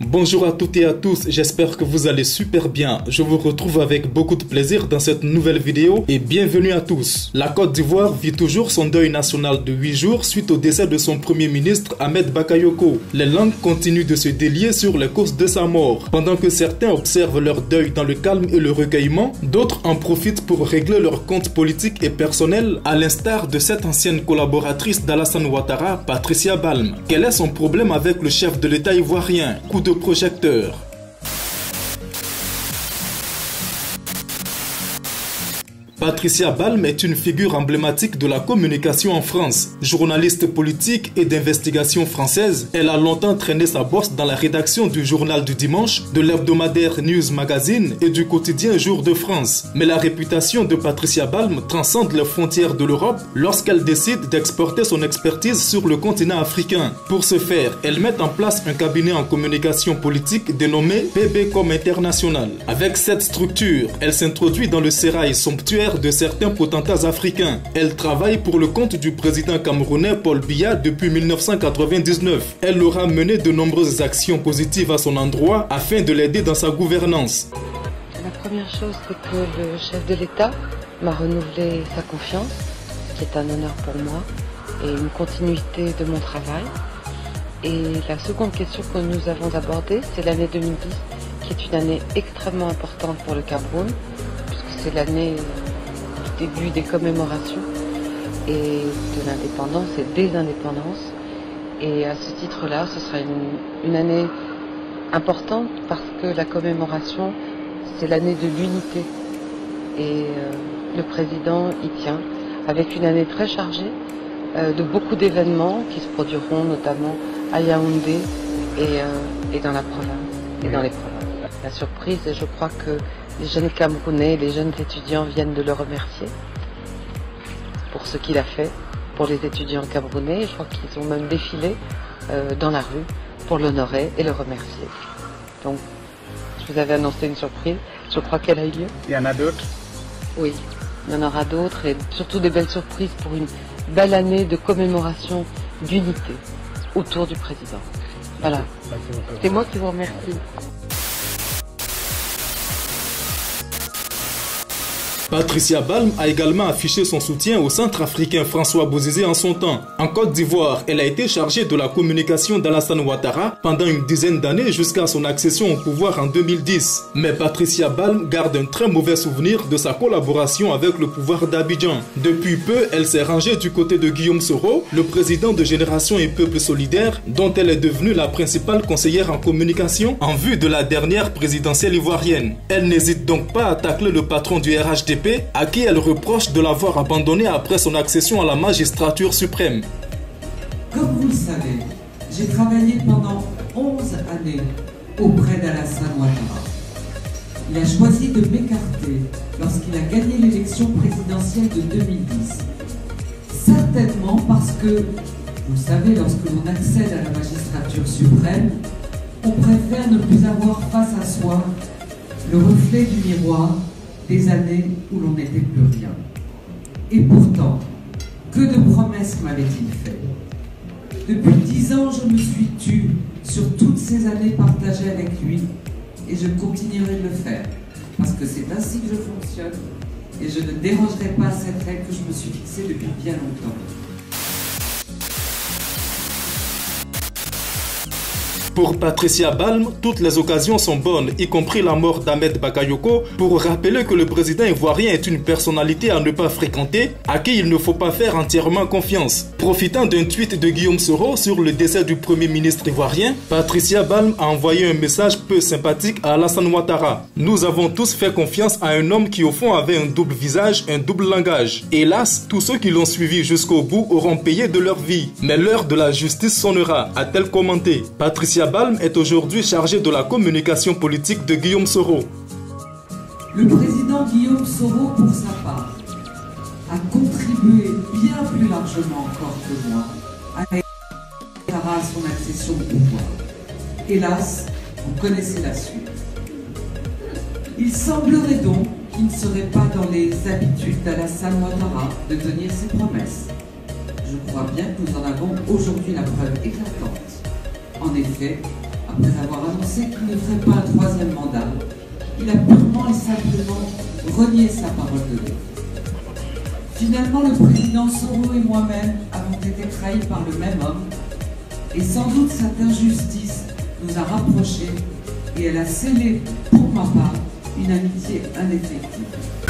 Bonjour à toutes et à tous, j'espère que vous allez super bien. Je vous retrouve avec beaucoup de plaisir dans cette nouvelle vidéo et bienvenue à tous. La Côte d'Ivoire vit toujours son deuil national de 8 jours suite au décès de son premier ministre Ahmed Bakayoko. Les langues continuent de se délier sur les causes de sa mort. Pendant que certains observent leur deuil dans le calme et le recueillement, d'autres en profitent pour régler leurs comptes politiques et personnels, à l'instar de cette ancienne collaboratrice d'Alassane Ouattara, Patricia Balme. Quel est son problème avec le chef de l'État ivoirien? Coup de projecteur. Patricia Balme est une figure emblématique de la communication en France. Journaliste politique et d'investigation française, elle a longtemps traîné sa bosse dans la rédaction du Journal du Dimanche, de l'hebdomadaire News Magazine et du quotidien Jour de France. Mais la réputation de Patricia Balme transcende les frontières de l'Europe lorsqu'elle décide d'exporter son expertise sur le continent africain. Pour ce faire, elle met en place un cabinet en communication politique dénommé PBCom International. Avec cette structure, elle s'introduit dans le sérail somptuaire de certains potentats africains. Elle travaille pour le compte du président camerounais Paul Biya depuis 1999. Elle aura mené de nombreuses actions positives à son endroit afin de l'aider dans sa gouvernance. La première chose, c'est que le chef de l'État m'a renouvelé sa confiance, ce qui est un honneur pour moi, et une continuité de mon travail. Et la seconde question que nous avons abordée, c'est l'année 2010, qui est une année extrêmement importante pour le Cameroun, puisque c'est l'année du début des commémorations et de l'indépendance et des indépendances. Et à ce titre-là, ce sera une année importante parce que la commémoration, c'est l'année de l'unité. Et le président y tient, avec une année très chargée de beaucoup d'événements qui se produiront notamment à Yaoundé et dans la province et dans les provinces. La surprise, je crois que les jeunes Camerounais, les jeunes étudiants viennent de le remercier pour ce qu'il a fait pour les étudiants camerounais. Je crois qu'ils ont même défilé dans la rue pour l'honorer et le remercier. Donc, je vous avais annoncé une surprise. Je crois qu'elle a eu lieu. Il y en a d'autres? Oui, il y en aura d'autres et surtout des belles surprises pour une belle année de commémoration d'unité autour du président. Voilà. C'est moi qui vous remercie. Patricia Balme a également affiché son soutien au centrafricain François Bozizé en son temps. En Côte d'Ivoire, elle a été chargée de la communication d'Alassane Ouattara pendant une dizaine d'années jusqu'à son accession au pouvoir en 2010. Mais Patricia Balme garde un très mauvais souvenir de sa collaboration avec le pouvoir d'Abidjan. Depuis peu, elle s'est rangée du côté de Guillaume Soro, le président de Génération et Peuple Solidaire, dont elle est devenue la principale conseillère en communication en vue de la dernière présidentielle ivoirienne. Elle n'hésite donc pas à tacler le patron du RHDP, à qui elle reproche de l'avoir abandonné après son accession à la magistrature suprême. Comme vous le savez, j'ai travaillé pendant 11 années auprès d'Alassane Ouattara. Il a choisi de m'écarter lorsqu'il a gagné l'élection présidentielle de 2010. Certainement parce que, vous savez, lorsque l'on accède à la magistrature suprême, on préfère ne plus avoir face à soi le reflet du miroir des années où l'on n'était plus rien. Et pourtant, que de promesses m'avait-il fait? Depuis 10 ans, je me suis tue sur toutes ces années partagées avec lui, et je continuerai de le faire, parce que c'est ainsi que je fonctionne, et je ne dérogerai pas à cette règle que je me suis fixée depuis bien longtemps. Pour Patricia Balme, toutes les occasions sont bonnes, y compris la mort d'Ahmed Bakayoko, pour rappeler que le président ivoirien est une personnalité à ne pas fréquenter, à qui il ne faut pas faire entièrement confiance. Profitant d'un tweet de Guillaume Soro sur le décès du premier ministre ivoirien, Patricia Balme a envoyé un message peu sympathique à Alassane Ouattara. Nous avons tous fait confiance à un homme qui au fond avait un double visage, un double langage. Hélas, tous ceux qui l'ont suivi jusqu'au bout auront payé de leur vie. Mais l'heure de la justice sonnera, a-t-elle commenté. Patricia Balme est aujourd'hui chargée de la communication politique de Guillaume Soro. Le président Guillaume Soro, pour sa part, a contribué bien plus largement encore que moi à son accession au pouvoir. Hélas, vous connaissez la suite. Il semblerait donc qu'il ne serait pas dans les habitudes d'Alassane Ouattara de tenir ses promesses. Je crois bien que nous en avons aujourd'hui la preuve éclatante. En effet, à après avoir annoncé qu'il ne ferait pas un troisième mandat. Il a purement et simplement renié sa parole donnée. Finalement, le président Soro et moi-même avons été trahis par le même homme, et sans doute cette injustice nous a rapprochés et elle a scellé, pour ma part, une amitié indéfectible.